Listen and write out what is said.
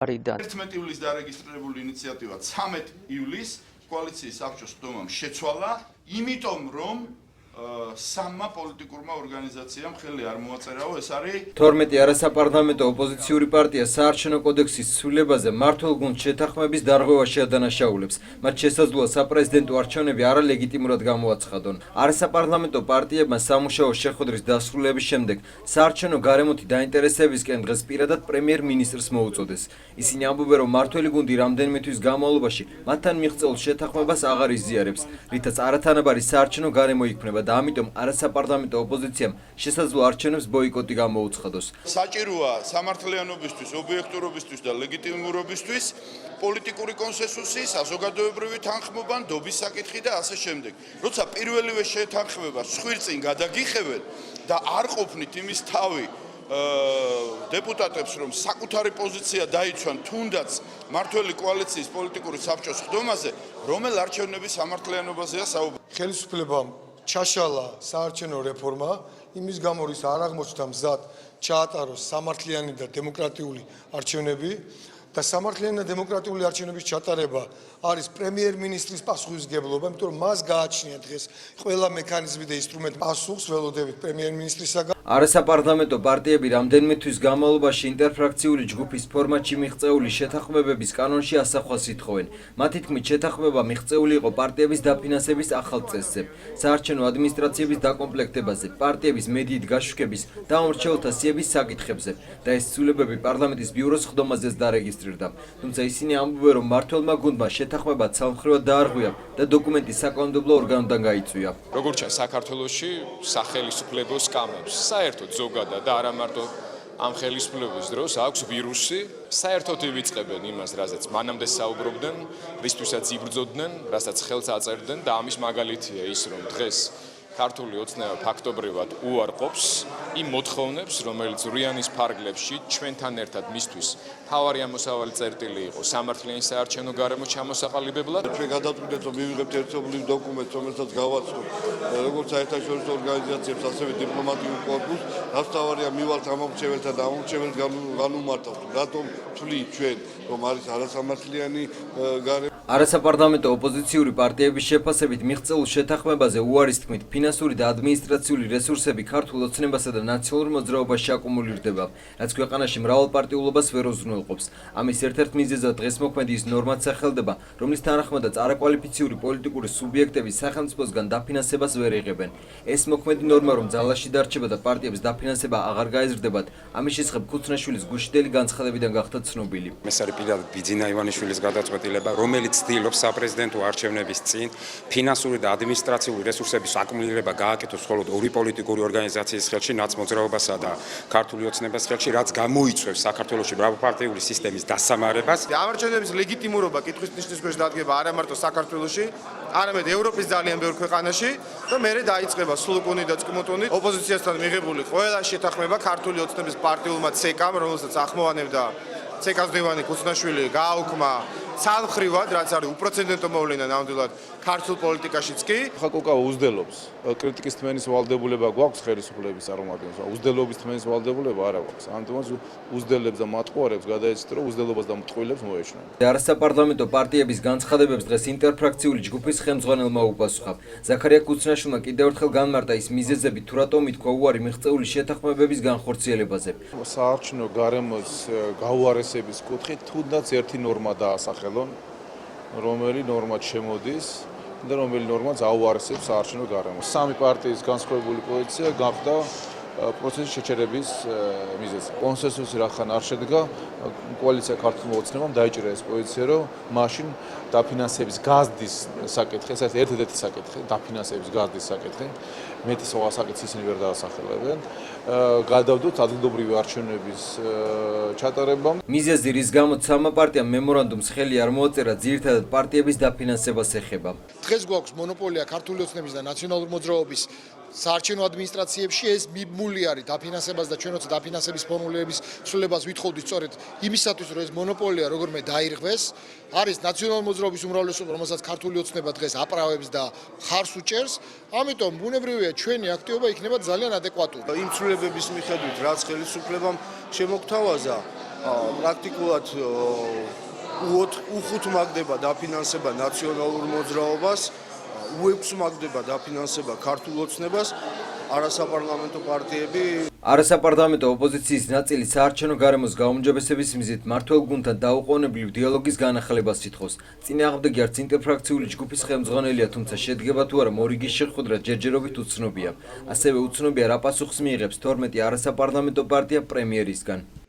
11 ივლისს დარეგისტრირებული ინიციატივა 13 ივლისს კოალიციის საბჭოს ხდომამ შეცვალა, იმიტომ რომ სამმა პოლიტიკურმა ორგანიზაციამ ხელი არ მოაწერაო, ეს არის 12 არასაპარლამენტო ოპოზიციური პარტია საარჩევნო კოდექსის ცვლილებაზე მმართველ გუნდს შეთანხმების დარღვევაში ადანაშაულებს. მათ შესაძლოა საპრეზიდენტო არჩევნები არალეგიტიმურად გამოაცხადონ. არასაპარლამენტო პარტიებმა სამუშაო შეხვედრის დასრულების შემდეგ საარჩევნო გარემოთი დაინტერესებისკენ დღეს პირადად პრემიერ-მინისტრს მოუწოდეს. ისინი ამბობენ, რომ მმართველი გუნდი რამდენიმე თვის განმავლობაში მათთან მიღწეულ შეთანხმებას აღარ იზიარებს, რითაც არათანაბარი საარჩევნო გარემო იქმნება. და ამიტომ არასაპარლამენტო ოპოზიციამ შესაძლო არჩევნებს ბოიკოტი გამოუცხადოს. საჭიროა სამართლიანობისთვის, ობიექტურობისთვის და ლეგიტიმურობისთვის პოლიტიკური კონსენსუსი, საზოგადოებრივი თანხმობა, ნდობის საკითხი და ასე შემდეგ. როცა პირველივე შეთანხმებას სხვირწინ გადაგიხევენ და არ ყოფნით იმის თავი დეპუტატებს, რომ საკუთარი პოზიცია დაიცვან თუნდაც მმართველი კოალიციის პოლიტიკური საბჭოს ხდომაზე, რომელ არჩევნების სამართლიანობაზეა საუბარი. ხელისუფლებამ ჩაშალა საარჩევნო რეფორმა, იმის გამო რის არ აღმოჩნდა მზად ჩაატაროს სამართლიანი და დემოკრატიული არჩევნები და სამართლიანი და დემოკრატიული არჩევნების ჩატარება არის პრემიერ-მინისტრის პასუხისმგებლობა, იმიტომ რომ მას გააჩნია დღეს ყველა მექანიზმი და ინსტრუმენტი პასუხს ველოდებით პრემიერ-მინისტრისაგან. არასაპარლამენტო პარტიები რამდენიმე თვის განმავლობაში ინტერფრაქციული ჯგუფის ფორმატში მიღწეული შეთანხმებების კანონში ასახვას ითხოვენ. მათი თქმით, შეთანხმება მიღწეული იყო პარტიების დაფინანსების ახალ წესზე, საარჩევნო ადმინისტრაციების დაკომპლექტებაზე, პარტიების მედიით გაშუქების და მომრჩეველთა სიების საკითხებზე და ეს ცვლილებები პარლამენტის ბიუროს ხდომაზეც დარეგისტრირდა. თუმცა ისინი ამბობენ, რომ მმართველმა გუნდმა შეთანხმება ცალმხრივად დაარღვია და დოკუმენტი საკანონმდებლო ორგანოდან გაიწვია. როგორც ჩანს, საქართველოში სახელმწიფო სკამებს საერთოდ ზოგადად და არა მარტო ამ ხელისუფლების დროს აქვს ვირუსი, საერთოდ ივიწყებენ იმას, რაზეც მანამდე საუბრობდნენ, რისთვისაც იბრძოდნენ, რასაც ხელს აწერდნენ და ამის მაგალითია ის, რომ დღეს ქართული ოცნება ფაქტობრივად უარყოფს იმ მოთხოვნებს, რომელიც რიანის ფარგლებში ჩვენთან ერთად მისთვის მთავარი ამოსავალი წერტილი იყო სამართლიანი საარჩევნო გარემო ჩამოსაყალიბებლად. ჩვენ გადავწყვიტეთ, რომ მივიღებთ ერთობლივ დოკუმენტს, რომელსაც გავაცხობთ როგორც საერთაშორისო ორგანიზაციებს, ასევე დიპლომატიურ კორპუსს, რაც თავარია მივალთ ამომრჩეველთა და ამომრჩეველს განუმარტავთ. რატომ თვლით ჩვენ, რომ არის არასამართლიანი გარემო? არასაპარლამენტო ოპოზიციური პარტიების შეფასებით მიღწეულ შეთანხმებაზე უარის თქმით, ფინანსური და ადმინისტრაციული რესურსები ქართულ ოცნებასა და ნაციონალურ მოძრაობაში აკუმულირდება, რაც ქვეყანაში მრავალპარტიულობას ვერ უზრუნველყოფს. ამის ერთ-ერთ მიზეზად დღეს მოქმედი ის ნორმაც სახელდება, რომლის თანახმადაც არაკვალიფიციური პოლიტიკური სუბიექტები სახელმწიფოსგან დაფინანსებას ვერ იღებენ. ეს მოქმედი ნორმა რომ ძალაში დარჩება და პარტიების დაფინანსება აღარ გაიზრდებათ, ამის შესახებ ქუცნაშვილის გუშინდელი განცხადებიდან გახდა ცნობილი. ეს არის პირადად ბიძინა ივანიშვილის გადაწყვეტილება, რომელიც ცდილობს საპრეზიდენტო არჩევნების წინ ფინანსური და ადმინისტრაციული რესურსების აკუმულირება გააკეთოს მხოლოდ ორი პოლიტიკური ორგანიზაციის ხელში, ნაცმოძრაობასა და ქართული ოცნებას ხელში, რაც გამოიწვევს საქართველოში მრავალპარტიული სისტემის დასამარებას. ამარჩევნების ლეგიტიმურობა კითხვის ნიშნის ქვეშ დადგება არა მარტო საქართველოში, არამედ ევროპის ძალიან ბევრ ქვეყანაში და მერე დაიწყება სულუკუნი და წკმუტუნი ოპოზიციასთან მიღებული ყველა შეთანხმება ქართული ოცნების პარტიულმა ცეკამ, რომელსაც ახმოვანებდა ცეკას დევანი ქუცნაშვილი გააუქმა ცალმხრივად, რაც არის უპრეცედენტო მოვლენა ნამდვილად ქართულ პოლიტიკაშიც კი. ხაკუკა უძდელობს კრიტიკის თმენის ვალდებულება გვაქვს ხელისუფლების წარმომადგენლებს, უძდელობის თმენის ვალდებულება არ აქვს. ამიტომაც უძდელებს და მატყუარებს გადაეცით, რომ უძდელობას და მტყუილებს მოეშინონ. არასაპარლამენტო პარტიების განცხადებებს დღეს ინტერფრაქციული ჯგუფის ხელმძღვანელმა უპასუხა. ზაქარია ქუცნაშვილმა კიდევ ერთხელ განმარტა ის მიზეზები, თუ რატომ ითქვა უარი მიღწეული შეთანხმებების განხორციელებაზე. საარჩევნო გარემოს გაუარესების კუთხით თუნდაც ერთი ნორმა დაასახელონ, რომელი ნორმა შემოდის და რომელი ნორმაც აუარესებს საარჩევნო გარემოს. სამი პარტიის განსხვავებული პოზიცია გახდა პროცესის შეჩერების მიზეზი. კონსენსუსი რახან არ შედგა, კოალიცია ქართულმა ოცნებამ დაიჭირა ეს პოზიცია, რომ მაშინ დაფინანსების გაზრდის საკითხი, ეს არის ერთ-ერთი საკითხი, დაფინანსების გაზრდის საკითხი, მეტი სხვა საკითხი ისინი ვერ დაასახელებენ. გადავდოთ ადგილობრივი არჩევნების ჩატარებამ. მიზეზი, რის გამოც სამმა პარტიამ მემორანდუმს ხელი არ მოაწერა, ძირითადად პარტიების დაფინანსებას ეხება. დღეს გვაქვს მონოპოლია ქართული ოცნების და ნაციონალური მოძრაობის საარჩევნო ადმინისტრაციებში, ეს მიბმული არის დაფინანსებას და ჩვენ როცა დაფინანსების ფორმულების ცვლილებას ვითხოვდით სწორედ იმისათვის, რომ ეს მონოპოლია როგორმე დაირღვეს, არის ნაციონალური მოძრაობის უმრავლესობა, რომელსაც ქართული ოცნება დღეს აპრავებს და ხარს უჭერს, ამიტომ ბუნებრივია ჩვენი აქტივობა იქნება ძალიან ადეკვატური. იმ ცვლილებების მიხედვით, რაც ხელისუფლებამ შემოგთავაზა, პრაქტიკულად U5 მაგდება დაფინანსება ნაციონალურ მოძრაობას, U6 მაგდება დაფინანსება ქართულ ოცნებას, არასაპარლამენტო პარტიები არასაპარლამენტო ოპოზიციის ნაწილი საარჩევნო გარემოს გაუმჯობესების მიზნით მმართველ გუნდთან დაუყოვნებლივ დიალოგის განახლებას ითხოვს. წინააღმდეგი არც ინტერფრაქციული ჯგუფის ხელმძღვანელია, თუმცა შედგება თუ არა მორიგის შეხვედრა ჯერჯერობით უცნობია. ასევე უცნობია რა პასუხს მიიღებს 12 არასაპარლამენტო პარტია პრემიერისგან.